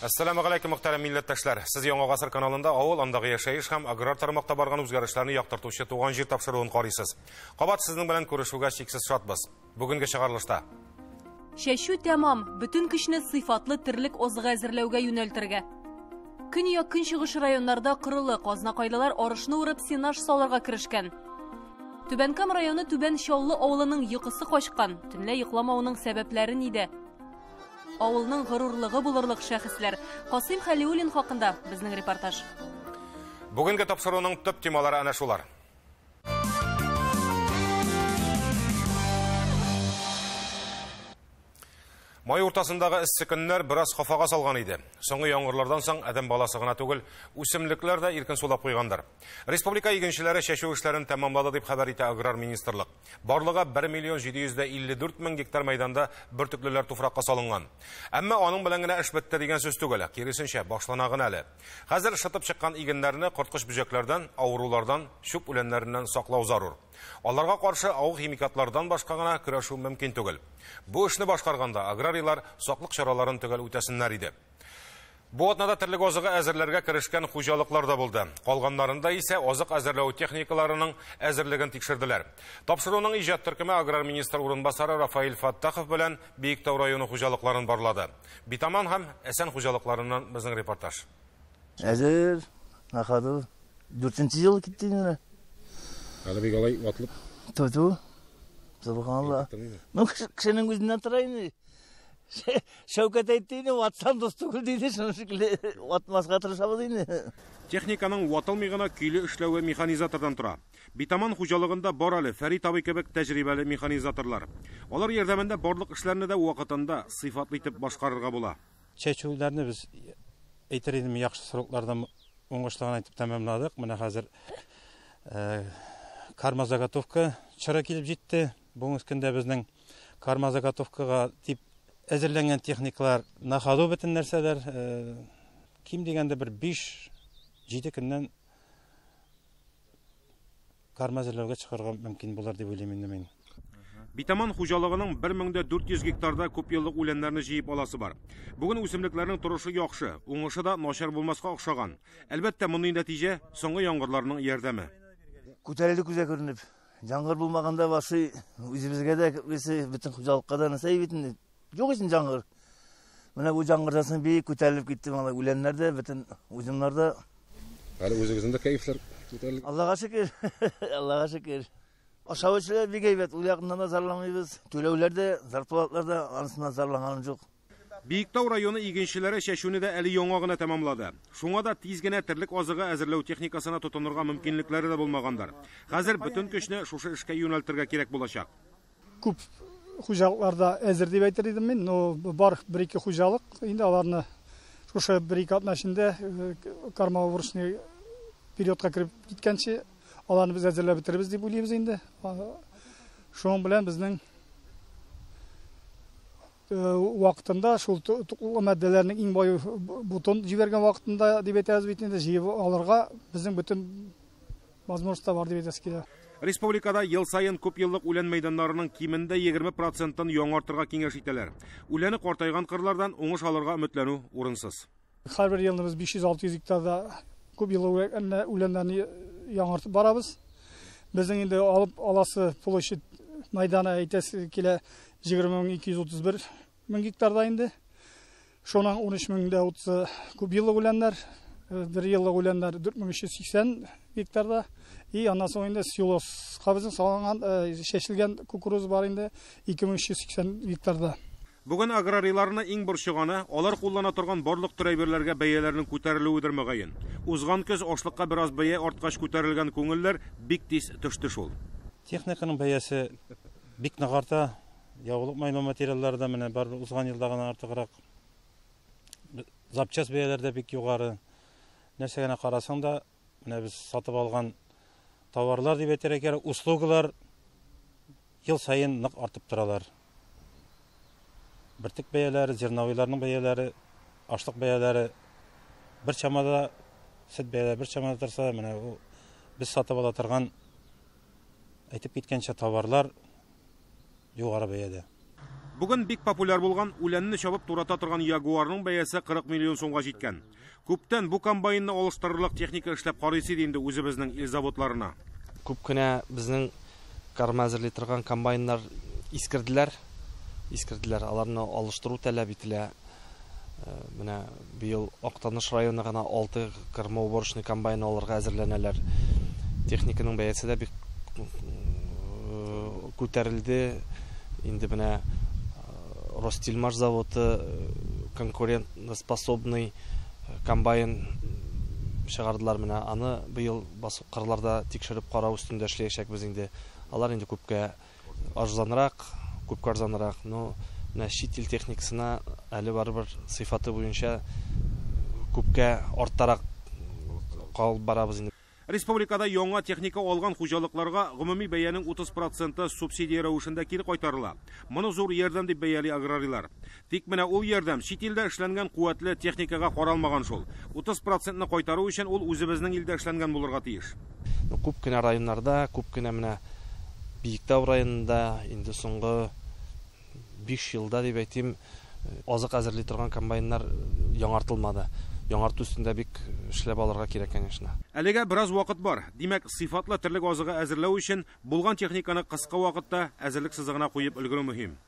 Assalamu alaykum muhtaram millatdoshlar. Siz Yangi G'asr kanalында авыл андагы яшәеш һәм аграр тармакта барган үзгәрешләрне яктыртучы туган җир тапшыруын карыйсыз. Кабат сезнең белән күрешүгә чиксез шатбыз. Бүгенге чыгарылышта Шәшү тәмам, бүтән көчне сыйфатлы терлек озгы әзерләүгә юнәлтергә. Көньяк көнчыгыш районнарда кырылы казна-кайлалар арышны урып сенаж салырга кирешкән. Түбәнкам районы Түбән Чаллы авылының йокысы качкан. Төнлә йокламауның сәбәпләре нидә? Авылның горурлыгы булырлык шәхесләр. Касыйм Халиуллин хакында безнең репортаж. Бүгенге тапшыруның төп темалары әнә шулар. Май уртасындагы эссе көннәр бераз хафага салган иде. Соңгы яңгырлардан соң адәм баласы гына түгел, үсемлекләр дә иркен сулап куйгандар. Республика игенчеләре чәчү эшләрен тәмамлады дип хәбәр итә Аграр министрлык. Барлыгы 1,754,000 гектар мәйданда бөртеклеләр туфракка салынган. Әмма аның белән генә эш бетте дигән сүз түгел, киресенчә башлана гына әле. Хәзер шытып чыккан игеннәрне корткыч бүҗәкләрдән, авырулардан, чүп үләннәреннән саклау зарур. Аларга каршы ауыл химикатлардан башка гына көрәшү мөмкин түгел. Бу эшне башкарганда аграрийлар саклык чараларын төгәл үтәсеннәр иде. Бу атнада терлек азыгы әзерләргә керешкән хуҗалыклар да булды. Калганнарында исә азык әзерләү техникаларының әзерлеген тикшерделәр. Тапшыруның иҗат төркеме аграр министр урынбасары Рафаил Фаттахов белән Биектау районы хуҗалыкларын барлады. Битаман һәм Әсән хуҗалыкларыннан безнең репортаж. Әзер, нахады 4-нче ел китте инде. Әле бик алай ватылып. Тоту. Subhanallah. Ну, кешенең үзеннән тора инде. Шәүкәт әйтте инде, ватсам дус түгел диде, шуның шикелле ватмаска тырышабыз инде. Техниканың ватылмый гына көйле эшләүе механизатордан тора. Битаман хуҗалыгында бар әле Фәрит абый кебек тәҗрибәле механизаторлар. Алар ярдәмендә барлык эшләрне дә вакытында сыйфатлы итеп башкарырга була. Чәчүләрне без әйтер идем, яхшы срокларда уңышлыгын әйтеп тәмамладык. Менә хәзер карма заготовка чара килеп җитте. Бүгенге көндә безнең карма заготовкага дип әзерләнгән техникалар на ходу бөтен нәрсәләр ким дигәндә бер 5-7 көннән карма әзерләүгә чыгарга мөмкин булыр дип уйлыйм инде мин. Битаман хуҗалыгының 1400 гектарда күп еллык үләннәрне җыеп аласы бар. Бүген үсемлекләрнең торышы яхшы, уңышы да начар булмаска охшаган. Әлбәттә, мондый нәтиҗә соңгы яңгырларның ярдәме. Күтәрелде күзә күренеп. Жаңгыр булмаганда башы үзебезгә дә бөтен хуҗалыкка да насай битен. Юк өчен жаңгыр. Менә бу жаңгырдан соң бик күтәрелеп китте мала үләннәр дә, бөтен уҗымнарда. Әле үзегезнең дә кайфлар күтәрелеп. Аллага шөкер. Аллага шөкер. Ашавычылар бик әйбәт, ул ягыннан да зарламыйбыз. Түләүләр дә, зарплатлар да анысыннан зарланганым юк. Биектау районы игенчеләре чәчүне дә әле яңа гына тәмамлады. Шуңа да тиз генә терлек азыгы әзерләү техникасына тотынырга мөмкинлекләре дә булмагандар. Хәзер бөтен көчне шушы эшкә юнәлтергә кирәк булачак. Күп хуҗалыкларда әзер дип әйтер идем мин, но бар 1-2 хуҗалык, инде аларны шушы 1-2 атна эчендә кармавырышны периодка кирип киткәнче аларны без әзерләп битербез дип уйлыйбыз инде. Шуның белән безнең вакытында шул туклы матдәләрнең иң бай бутон җибәргән вакытында дип әйтәбез бит инде, җыеп алырга безнең бөтен возможностьта бар дип әйтәс килә. Республикада ел сайын күп еллык үлән мәйданнарының кимендә 20%-ын яңартырга киңәш итәләр. Үләне картайган кырлардан уңыш алырга өметләнү урынсыз. Һәрбер елны без 500-600 гектарда күп еллык үләннәрне яңартып барабыз. Безнең инде алып аласы площадь мәйданы әйтәс килә 20,231 гектарда инде. Шуның 13,030 күп еллык үләннәр, 1 еллык үләннәр 4,380 гектарда. И аннан соң инде силос кабызын салынган, шешелгән кукуруз бар инде 2,380 гектарда. Бүген аграрийларны иң борчыганы алар куллана торган барлык төрәйберләргә бәяләрнең күтәрелүедер мөгаен. Узган көз ашлыкка бераз бәя арткач күтәрелгән күңелләр бик тиз төште шул. Техниканың бәясе бик ныгарта. Яулык майлау материаллары да менә бар узган елда гына артыграк. Запчас бәяләре дә бик югары. Нәрсә генә карасаң да, менә без сатып алган товарлар дип әйтергә кирәк, услугалар ел сайын нык артып торалар. Бертик бәяләре, зерновыйларның бәяләре, ашлык бәяләре бер чамада, сөт бәяләре бер чамада торса, менә без сатып ала торган әйтеп киткәнчә товарлар югары бәядә. Бүген бик популяр булган үләнне чабып турата торган Ягуарның бәясе 40 миллион сумга җиткән. Күптән бу комбайнны алыштырырлык техника эшләп карыйсы инде үзебезнең ил заводларына. Күп кенә безнең карма әзерли торган комбайннар искерделәр. Аларны алыштыру таләп ителә. Менә быел Актаныш районы гына 6 кырма-уборочный комбайн алырга әзерләнәләр. Техниканың бәясе дә бик күтәрелде. Инде менә Ростильмаш заводы конкурентоспособный комбайн чыгардылар. Менә аны быел басып кырларда тикшереп карау өстендә эшләячәкбез инде. Алар инде күпкә арзанрак, но менә чит ил техникасына әле барыбер сыйфаты буенча күпкә арттарак калып барабыз инде. Республикада яңа техника алган хуҗалыкларга гомуми бәянең 30% субсидия рәвешендә кире кайтарыла. Моны зур ярдәм дип бәяли аграрийлар. Тик менә ул ярдәм чит илдә эшләнгән куәтле техникага каралмаган шул. 30%-ны кайтару өчен ул үзебезнең илдә эшләнгән булырга тиеш. Күп кенә районнарда, күп кенә менә Биектау районында инде соңгы 5 елда дип әйтим, азык әзерли торган комбайннар яңартылмады. Яңарту өстендә бик эшләп алырга кирәк, конечно. Әлегә бераз вакыт бар. Димәк, сыйфатлы терлек азыгы әзерләү өчен булган техниканы кыска вакытта әзерлек сызыгына куеп өлгерү мөһим.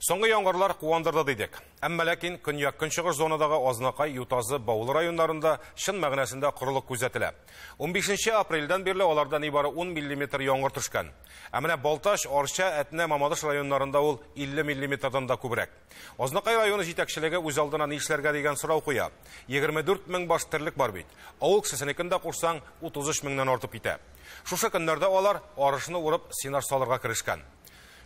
Соңгы яңгырлар куандырды дидек. Әмма ләкин көньяк-көнчыгыш зонадагы Азнакай, Ютазы, Баулы районнарында шын мәгънәсендә корылык күзәтелә. 15 апрельдән бирле аларда нибары 10 мм яңгыр төшкән. Ә менә Балташ, Арча, Әтнә, Мамадыш районнарында ул 50 мм-дан да күбрәк. Азнакай районы җитәкчелеге үз алдына ни эшләргә дигән сорау куя. 24 мең баш терлек бар бит. Авыл кешесенекен дә кушсаң 33 меңнән артып китә. Шушы көннәрдә алар арышны урып синаж салырга керешкән.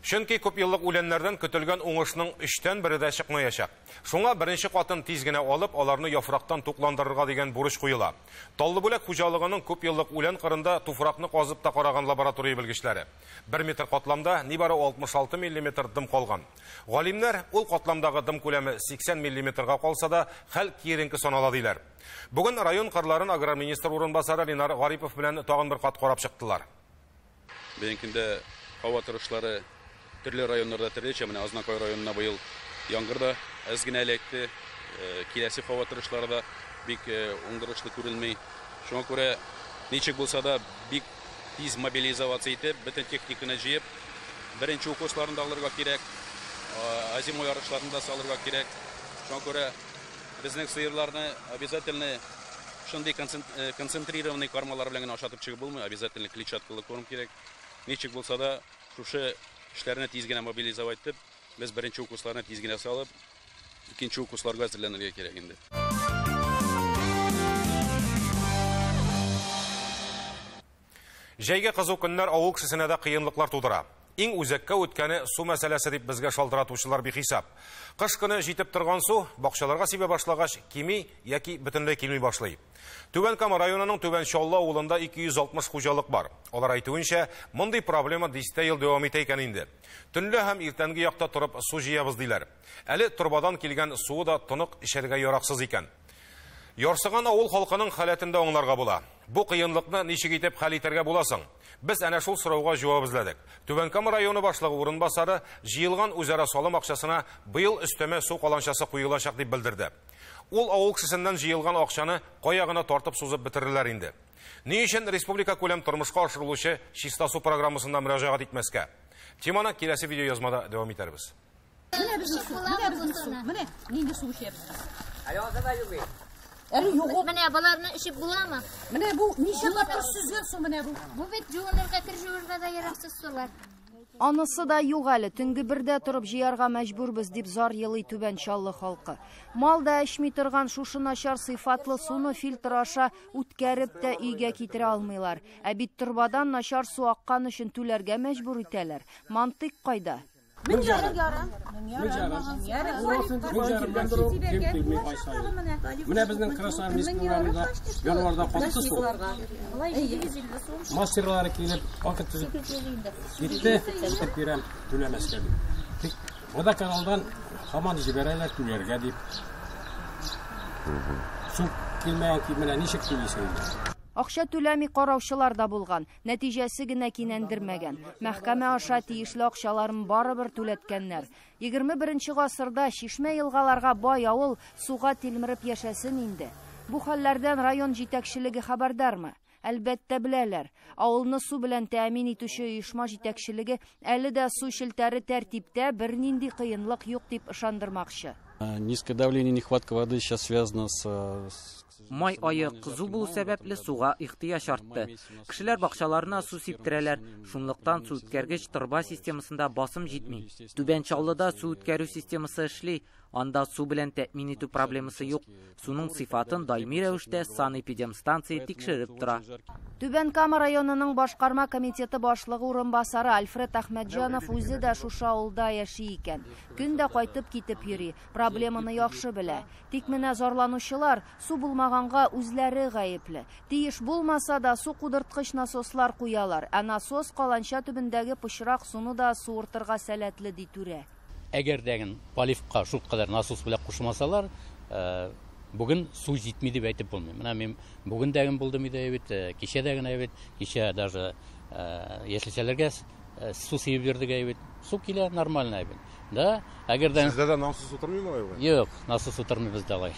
Чөнки күп еллык үләннәрдән көтелгән уңышның 3тән 1 дә чыкмаячак. Шуңа беренче катын тиз генә алып, аларны яфрактан тукландырырга дигән бурыч куела. Таллыбүләк хуҗалыгының күп еллык үлән кырында туфракны казып та караган лаборатория белгечләре. 1 метр катламда нибары 66 мм дым калган. Галимнәр ул катламдагы дым күләме 80 мм-га калса да, хәл киеренке санала диләр. Бүген район кырларын аграр министр урынбасары Ленар Гарипов белән тагын бер кат карап чыктылар. Бенкендә һава торышлары төрле районнарда төрлечә, менә Азнакай районына быел яңгыр да әз генә эләкте. Киләсе һава торышларда бик уңдырышлы күрелмәй. Шуңа күрә ничек булса да бик тиз мобилизация итеп, бөтен техниканы җыеп, беренче укышларында алырга кирәк, азимой ярышларында салырга кирәк. Шуңа күрә безнең сыерларны обязательно шундый концентрированный кормалар белән ашатып чыгып булмый, обязательно клетчаткалы корм кирәк. Ничек булса да шушы эшләрне тиз генә мобилизовать итеп, без беренче укышларны тиз генә салып, икенче укышларга әзерләнергә кирәк инде. Җәйге кызу көннәр авыл кешесенә дә кыенлыклар тудыра. Иң үзәккә үткәне су мәсьәләсе дип безгә шалтыратучылар бихисап. Кыш көне җитеп торган су бакчаларга сибә башлагач кими яки бөтенләй килми башлый. Түбән Кама районының Түбән Чаллы авылында 260 хуҗалык бар. Алар әйтүенчә, мондый проблема 10 ел дәвам итә икән инде. Төнле һәм иртәнге якта торып су җыябыз диләр. Әле торбадан килгән суы да тонык ишәргә яраксыз икән. Ярсыган авыл халкының халәтендә аңларга була. Бу кыенлыкны ничек итеп хәл итәргә буласың? Без әнә шул сорауга җавап эзләдек. Түбән Кама районы башлыгы урынбасары җыелган үзара салым акчасына быел өстәмә су каланчасы куелачак дип белдерде. Ул авыл кешесеннән җыелган акчаны кая гына тартып сузып бетерерләр инде. Ни өчен республика күләм тормышка ашырылучы чиста су программасында мөрәҗәгать итмәскә? Теманы киләсе видеоязмада дәвам итәрбез. Менә нинди су эчәбез? Менә баларны эчеп буламы? Менә бу ничә тапкыр сүзгән су менә бу. Бу бит җуынырга, кер да яраксыз сулар. Анысы да юк әле, төнге бердә торып җыярга мәҗбүрбез дип зар елый Түбән Чаллы халкы. Мал да эчми торган шушы начар сыйфатлы суны фильтр аша үткәреп тә өйгә китерә алмыйлар. Ә бит торбадан начар су аккан өчен түләргә мәҗбүр итәләр. Мантык кайда? Менә безнең Краснодар мискаларында январда катты су. Мастерлары килеп, вакыт төзеп китте, итеп бирәм, түләмәскә дип. Мода каналдан һаман җибәрәләр түләргә дип. Су килмәгән ки менә ничек түлисең? Акча түләми караучылар да булган, нәтиҗәсе генә кинәндермәгән. Мәхкәмә аша тиешле акчаларын барыбер түләткәннәр. 21 гасырда Шишмә елгаларга бай авыл суга тилмереп яшәсен инде. Бу хәлләрдән район җитәкчелеге хәбәрдармы? Әлбәттә беләләр. Авылны су белән тәэмин итүче оешма җитәкчелеге әле дә су челтәре тәртиптә, бернинди кыенлык юк дип ышандырмакчы. Низкое давление, нехватка воды сейчас связано с... Май айы кызу булу сәбәпле суга ихтыяҗ артты. Кешеләр бакчаларына су сиптерәләр. Шунлыктан су үткәргеч торба системасында басым җитми. Түбән Чаллыда су үткәрү системасы эшли. Анда су белән тәэмин итү проблемасы юк. Суның сыйфатын даими рәвештә санэпидемстанция тикшереп тора. Түбән Кама районының башкарма комитеты башлыгы урынбасары Альфред Әхмәтҗанов үзе дә шушы авылда яши икән. Көн дә кайтып китеп йөри, проблеманы яхшы белә. Тик менә зарланучылар су булмаганга үзләре гаепле. Тиеш булмаса да су кудырткыч насослар куялар. Ә насос каланча төбендәге пычрак суны да суыртырга сәләтле ди түрә. Әгәр дәген поливка шул кадәр насос белән кушмасалар, бүген су җитми дип әйтеп булмый. Менә мин бүген дәген булдым иде бит, кичә дәген бит, кичә даже яшелчәләргә су сибеп бирдек бит. Су килә нормально бит. Да, әгәр дә Сездә дә насос утырмыймы? Юк, насос утырмый бездә алай.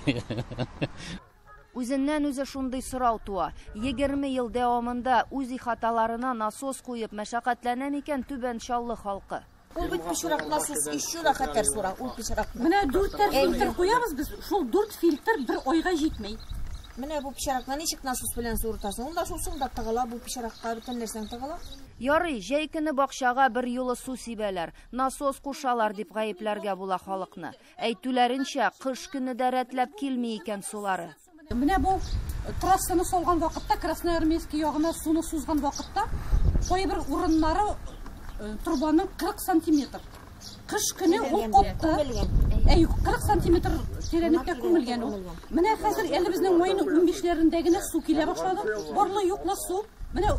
Үзеннән үзе шундый сорау туа. 20 ел дәвамында үз ихаталарына насос куеп мәшәкатьләнә микән Түбән Чаллы халкы? Ул бит пычрак насос еще да хәтәр сора. Ул пычрак. Менә 4 фильтр куябыз без. Шул 4 фильтр бер айга җитмәй. Менә бу пычракны ничек насос белән суыртасың? Унда шул сыңда тыгыла, бу пычракка бөтен нәрсәң тыгыла. Ярый, җәй көне бакчага бер юлы су сибәләр, насос кушалар дип гаепләргә була халыкны. Әйтүләренчә, кыш көне дә рәтләп килми икән сулары. Менә бу трассаны салган вакытта, Красноармейский ягына суны сузган вакытта, кайбер урыннары турбаның 40 сантиметр. Кыш көне ул копты. 40 сантиметр тирәнлеккә күмелгән ул. Менә хәзер әле безнең майның 15ләрендә генә су килә башлады. Барлы юклы су. Менә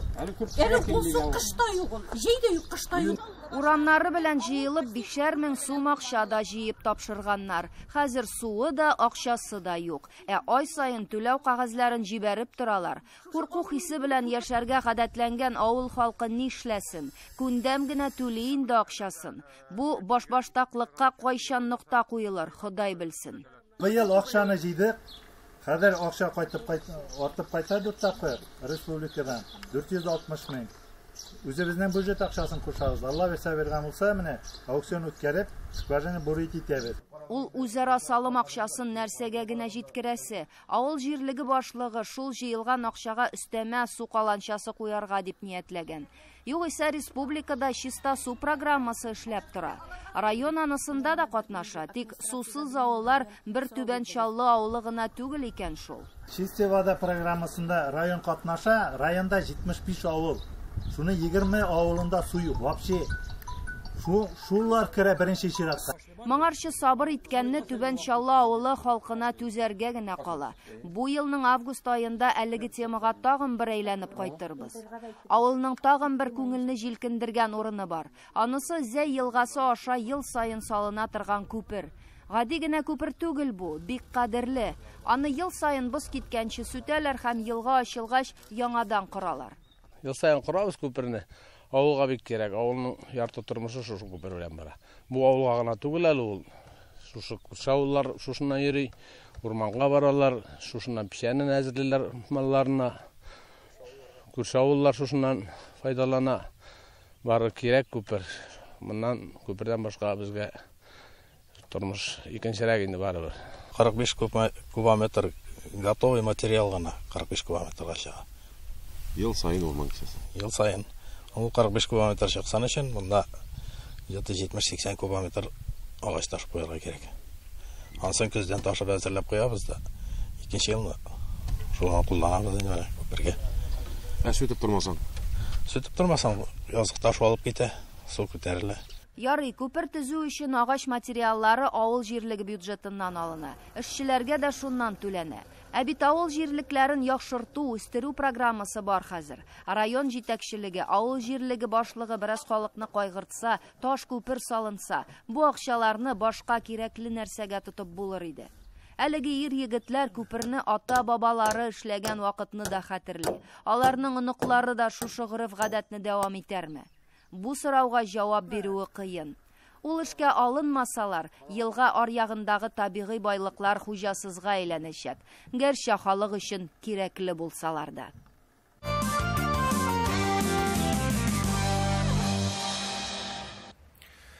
әле ул су кышта юк, җәйдә юк, кышта юк. Урамнары белән җыелып 5 мең сум акча да җыеп тапшырганнар. Хәзер суы да, акчасы да юк. Ай сайын түләү кагазларын җибәреп торалар. Курку хисе белән яшәргә гадәтләнгән авыл халкы нишләсен? Күндәм генә түли инде акчасын. Бу башбаштаклыкка кайчан нокта куелыр, Ходай белсен. Быел акчаны җыйдык. Хәзер акча артып кайта тапкыр республикадан 460 мең. Үзебезнең бюджет акчасын кушабыз. Алла берсә бергән булса, менә аукцион үткәреп, скважина бурыйт итәбез. Ул үзара салым акчасын нәрсәгә генә җиткерәсе? Авыл җирлеге башлыгы шул җыелган акчага өстәмә су каланчасы куярга дип ниятләгән. Югыйсә республикада чиста су программасы эшләп тора. Район анысында да катнаша, тик сусыз авыллар бер Түбән Чаллы авылы гына түгел икән шул. Чистая вода программасында район катнаша, районда 75 авыл. Шуны 20 авылында су юк вообще. Шулар керә беренче чиратта. Моңарчы сабыр иткәнне Түбән Чаллы авылы халкына түзәргә генә кала. Бу елның август аенда әлеге темага тагын бер әйләнеп кайтырбыз. Авылның тагын бер күңелне җилкендергән урыны бар. Анысы Зәй елгасы аша ел сайын салына торган күпер. Гади генә күпер түгел бу, бик кадерле. Аны ел сайын боз киткәнче сүтәләр һәм елга ачылгач яңадан коралар. Ел сайын корабыз күперне. Авылга бик кирәк. Авылның ярты тормышы шушы күпер белән бара. Бу авылга гына түгел әле ул. Шушы кушаулар шушыннан йөри, урманга баралар, шушыннан печәнен әзерлиләр малларына. Кушаулар шушыннан файдалана. Бары кирәк күпер. Моннан күпердән башка безгә тормыш икенчерәк инде барыбер. 45 кубометр готовый материал гына 45 кубометрга чыга. Ел сайын урман кисәсе. Ел сайын. Ул 45 кубометр чыксан өчен монда 70-80 кубометр агач ташып куярга кирәк. Ансын көздән ташып әзерләп куябыз да. Икенче елны шуны кулланабыз инде бергә. Сүтеп тормасаң? Сүтеп тормасаң, язык ташу алып китә, су күтәрелә. Ярый, күпер төзү өчен агач материаллары авыл җирлеге бюджетыннан алына. Эшчеләргә дә шуннан түләнә. Ә бит авыл җирлекләрен яхшырту, үстерү программасы бар хәзер. Район җитәкчелеге, авыл җирлеге башлыгы бераз халыкны кайгыртса, таш күпер салынса, бу акчаларны башка кирәкле нәрсәгә тотып булыр иде. Әлеге ир-егетләр күперне ата-бабалары эшләгән вакытны да хәтерли. Аларның оныклары да шушы гореф-гадәтне дәвам итәрме? Бу сорауга җавап бирүе кыен. Ул эшкә алынмасалар, елга аръягындагы табигый байлыклар хуҗасызга әйләнәчәк. Гәрчә халык өчен кирәкле булсалар да.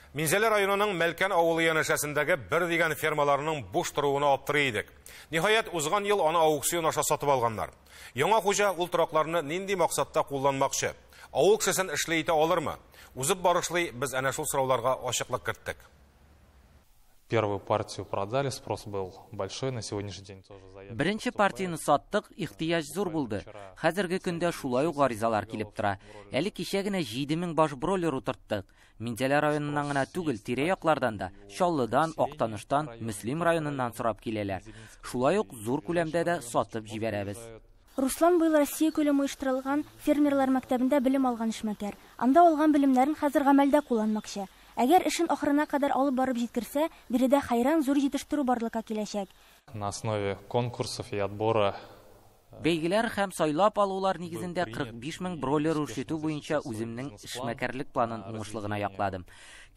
Минзәле районының Мәлкән авылы янәшәсендәге бер дигән фермаларының буш торуына аптырый идек. Ниһаять, узган ел аны аукцион аша сатып алганнар. Яңа хуҗа ул торакларны нинди максатта кулланмакчы? Авыл кешесен эшләй итә алырмы? Узып барышлый без әнә шул сорауларга ачыклык керттек. Первую партию продали, спрос был большой, на сегодняшний день тоже заявки. Беренче партияны саттык, ихтияҗ зур булды. Хәзерге көндә шулай ук гаризалар килеп тора. Әле кичә генә 7000 баш бройлер утырттык. Минзәле районыннан гына түгел, тирә-яклардан да, Чаллыдан, Актаныштан, Мөслим районыннан сорап киләләр. Шулай ук зур күләмдә дә сатып җибәрәбез. Руслан быел Россия күләме оештырылган фермерлар мәктәбендә белем алган эшмәкәр. Анда алган белемнәрен хәзер гамәлдә кулланмакчы. Әгәр эшен ахырына кадәр алып барып җиткерсә, биредә хайран зур җитештерү барлыкка киләчәк. На основе конкурсов и отбора Бәйгеләр һәм сайлап алулар нигезендә 45 000 бройлер үрчетү буенча үземнең эшмәкәрлек планын уңышлыгына якладым.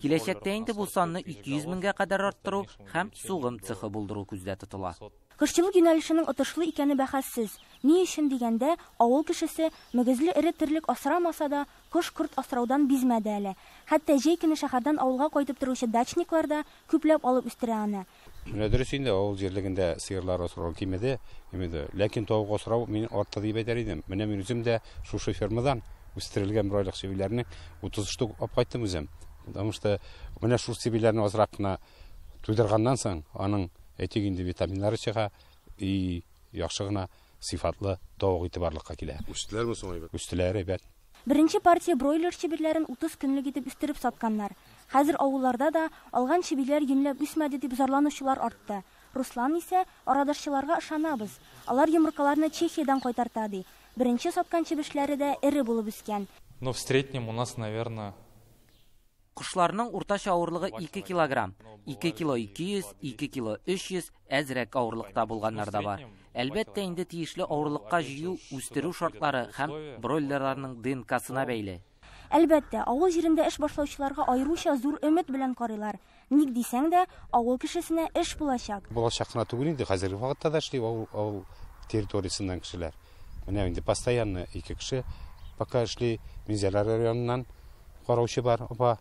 Киләчәктә инде бу санны 200 000-га кадәр арттыру һәм сугым цехы булдыру күздә тотыла. Кышчылык юнәлешенең отышлы икәне бәхәссез. Ни өчен дигәндә, авыл кешесе мөгезле эре терлек асрамаса да, кош-корт асраудан бизмәде әле. Хәтта җәй көне шәһәрдән авылга кайтып торучы дачниклар да күпләп алып үстерә аны. Менә дөрес инде, авыл җирлегендә сыерлар асрау кимеде, ләкин тавык асрау мин артта дип әйтер идем. Менә мин үзем дә шушы фермадан үстерелгән бройлер сибиләрне 30 штук алып кайттым үзем. Потому что менә шул сибиләрне азрак кына туйдырганнан соң, аның әйтик инде витаминнары чыга, и яхшы гына сыйфатлы тавык ите барлыкка килә. Үстеләрме соң әйбәт? Үстеләр әйбәт. Беренче партия бройлер чебирләрен 30 көнлек итеп үстереп сатканнар. Хәзер авылларда да алган чебирләр йөнләп үсмәде дип зарланучылар артты. Руслан исә арадашчыларга ышанабыз. Алар йомыркаларны Чехиядан кайтарта ди. Беренче саткан чебешләре дә эре булып үскән. Но в среднем у нас, наверное, Кушларның уртача авырлыгы 2 килограмм. 2 кило 200, 2 кило 300 әзрәк авырлыкта булганнар да бар. Әлбәттә инде тиешле авырлыкка җыю, үстерү шартлары һәм бройлерларның ДНК-сына бәйле. Әлбәттә, авыл җирендә эш башлаучыларга аеруча зур өмет белән карыйлар. Ник дисәң дә, авыл кешесенә эш булачак. Булачак кына түгел инде, хәзерге вакытта да эшли авыл территориясеннән кешеләр. Менә инде постоянно 2 кеше пока эшли, Минзәле районыннан караучы бар, апа.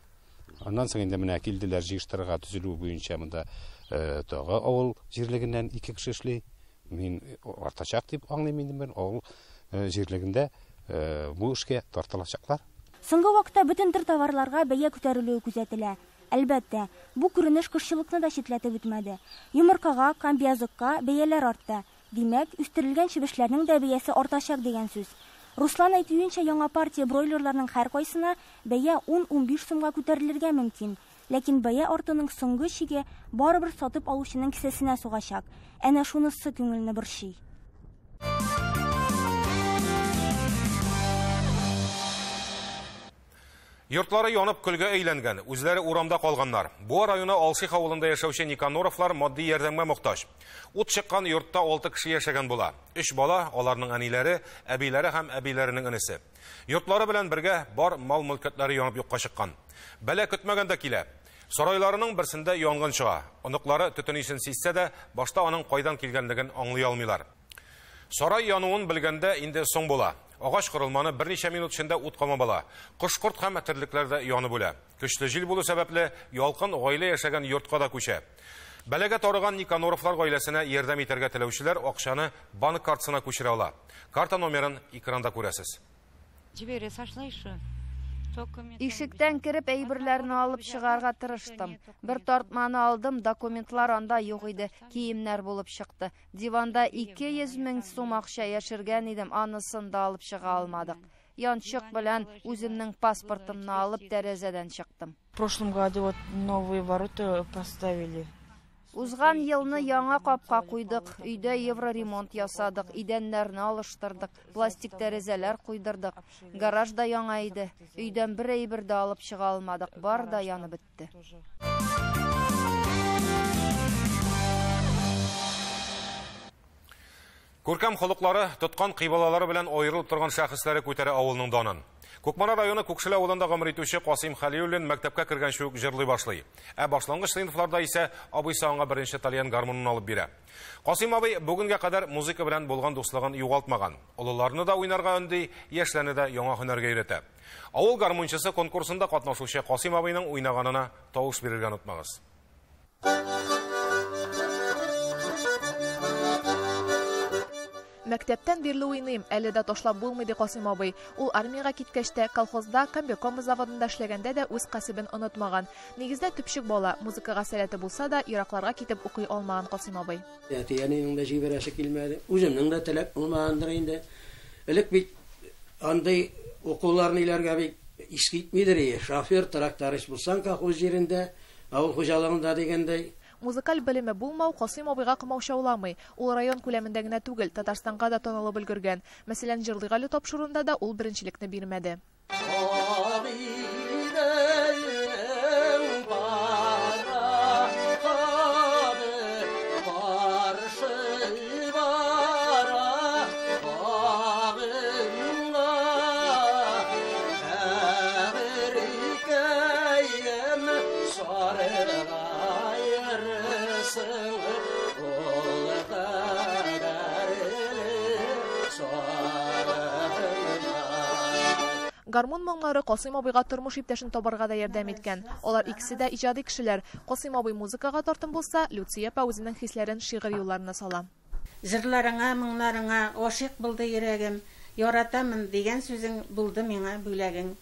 Аннан соң инде менә килделәр җыештырырга төзелү буенча монда тагы авыл җирлегеннән 2 кеше эшли. Мин артачак дип аңлыйм инде мен, авыл җирлегендә бу эшкә тартылачаклар. Соңгы вакытта бөтен төр товарларга бәя күтәрелүе күзәтелә. Әлбәттә, бу күренеш кышчылыкны да читләтеп үтмәде. Йомыркага, комбиязокка бәяләр артты. Димәк, үстерелгән чебешләрнең дә бәясе артачак дигән сүз. Руслан әйтүенчә, яңа партия бройлерларның һәр кайсына бәя 10-15 сумга күтәрелергә мөмкин. Ләкин бәя артуның соңгы чиге барыбер сатып алучының кесәсенә сугачак. Әнә шунысы күңелне борчый. Йортлары янып көлгә әйләнгән, үзләре урамда калганнар. Бу районы Алсих авылында яшәүче Никаноровлар матди ярдәмгә мохтаҗ. Ут чыккан йортта 6 кеше яшәгән була. 3 бала, аларның әниләре, әбиләре һәм әбиләренең инесе. Йортлары белән бергә бар мал-мөлкәтләре янып юкка чыккан. Бәла көтмәгәндә килә. Сарайларының берсендә янгын чыга. Оныклары төтен исен сизсә дә, башта аның кайдан килгәнлеген аңлый алмыйлар. Сарай януын белгәндә инде соң була. Агач кырылманы берничә минут эчендә ут калмабала. Кош-корт һәм терлекләрдә янып үлә. Көчле җил булу сәбәпле ялкын гаилә яшәгән йортка да күчә. Бәләгә тарыган Никаноровлар гаиләсенә ярдәм итәргә теләүчеләр акчаны банк картасына күчерә ала. Карта номерын экранда күрәсез. Ишектән кереп әйберләрне алып чыгарга тырыштым. Бер тартманы алдым, документлар анда юк иде, киемнәр булып чыкты. Диванда 200 000 сум акча яшергән идем, анысын да алып чыга алмадык. Янчык белән үземнең паспортымны алып тәрәзәдән чыктым. В прошлом году вот новые ворота поставили. Узган елны яңа капка куйдык, өйдә евроремонт ясадык, идәннәрне алыштырдык, пластик тәрәзәләр куйдырдык. Гараж да яңа иде. Өйдән бер әйбер дә алып чыга алмадык, бар да янып бетте. Көркәм холыклары, тоткан кыйбалалары белән аерылып торган шәхесләре күтәрә авылның данын. Көкмара районы Күкшелә авылында гомер итүче Касыйм Хәлиуллин мәктәпкә кергән шук җырлый башлый. Башлангыч сыйныфларда исә абыйсы аңа беренче тальян гармунын алып бирә. Касыйм абый бүгенгә кадәр музыка белән булган дуслыгын югалтмаган. Олыларны да уйнарга өнди, яшьләрне дә яңа һөнәргә өйрәтә. Авыл гармунчысы конкурсында катнашучы Касыйм абыйның уйнаганына тавыш бирергә онытмагыз. Мәктәптән бирле уйныйм, әле дә ташлап булмый ди Касыйм абый. Ул армиягә киткәчтә, колхозда, комбиком заводында эшләгәндә дә үз кәсебен онытмаган. Нигездә төпчек бала, музыкага сәләте булса да, еракларга китеп укый алмаган Касыйм абый. Әтиянең дә җибәрәсе килмәде. Үземнең дә теләк булмагандыр инде. Элек бит андай укуларны иләргә бит искитмидер. Шофер, тракторист булсаң колхоз җирендә, авыл хуҗалыгында дигәндәй. Музыкаль белеме булмау Касыйм абыйга кымаушауламый. Ул район күләмендә генә түгел, Татарстанга да танылып өлгергән. Мәсәлән, җырлый тапшыруда да ул беренчелекне бирмәде. Гармун моңнары Касыйм абыйга тормыш иптәшен табарга да ярдәм иткән. Алар икесе дә иҗади кешеләр. Касыйм абый музыкага тартым булса, Люция апа үзенең хисләрен шигырь юлларына сала. Җырларыңа, моңнарыңа ашык булды йөрәгем, яратамын дигән сүзең булды миңа бүләгең.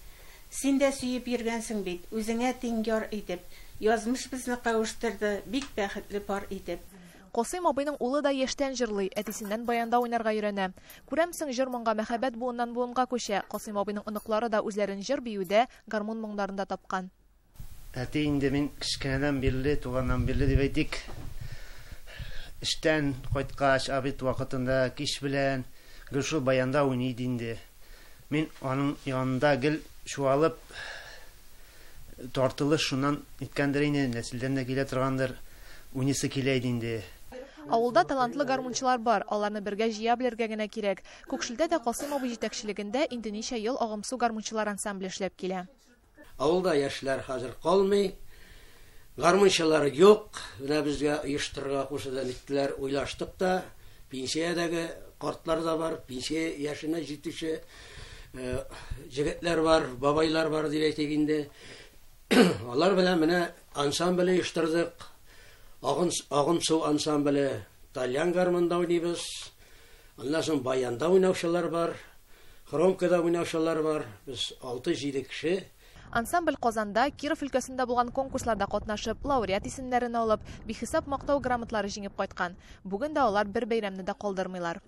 Син дә сөеп йөргәнсең бит, үзеңә тиңгәр итеп, язмыш безне кавыштырды, бик бәхетле пар итеп. Касыйм абыйның улы да яшьтән җырлый, әтисеннән баянда уйнарга өйрәнә. Күрәмсең, җыр моңга мәхәббәт буыннан буынга күчә. Касыйм абыйның оныклары да үзләрен җыр биюдә, гармун моңнарында тапкан. Әти инде мин кичкенәдән бирле, туганнан бирле дип әйтик. Эштән кайткач, абит вакытында кич белән гүшу баянда уйный инде. Мин аның янында гел шуалып тартылыш шуннан иткәндер инде, нәселдән дә килә торгандыр, уйныйсы килә инде. Авылда талантлы гармунчылар бар, аларны бергә җыя белергә генә кирәк. Күкшелдә дә Касыйм абый җитәкчелегендә инде ничә ел агымсу гармунчылар ансамбле эшләп килә. Авылда яшьләр хәзер калмый, гармунчылар юк, менә безгә оештырырга кушыдан иттеләр, уйлаштык та, пенсиядәге картлар да бар, пенсия яшенә җитүче җегетләр бар, бабайлар бар дип әйтик инде. Алар белән менә ансамбле оештырдык. Агымсу ансамбле, тальян гармунда уйныйбыз. Аннан соң баянда уйнаучылар бар, хромкада уйнаучылар бар. Без 6-7 кеше. Ансамбль Казанда, Киров өлкәсендә булган конкурсларда катнашып, лауреат исемнәрен алып, бихисап мактау грамоталары җиңеп кайткан. Бүген дә алар бер бәйрәмне дә калдырмыйлар.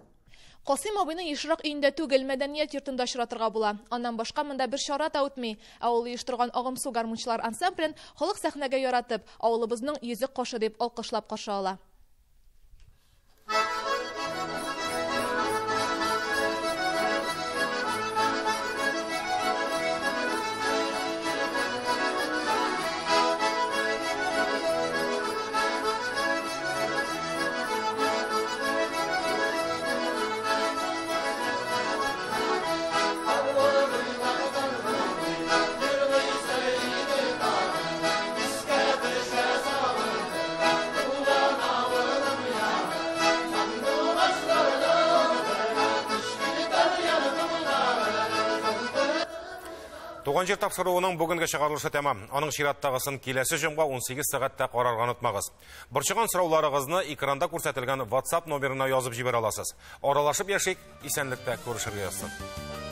Касыйм абыйның ешрак өендә түгел, мәдәният йортында очратырга була. Аннан башка монда бер чара да үтми. Авыл оештырган агымсу гармунчылар ансамблен халык сәхнәгә яратып, авылыбызның йөзек кашы дип алкышлап каршы ала. Туган җир тапшыруының бүгенге чыгарылышы тәмам. Аның чираттагысын киләсе җомга 18 сәгатьтә карарга онытмагыз. Борчыган сорауларыгызны экранда күрсәтелгән WhatsApp номерына язып җибәрә аласыз. Аралашып яшик, исәнлектә күрешергә язсын.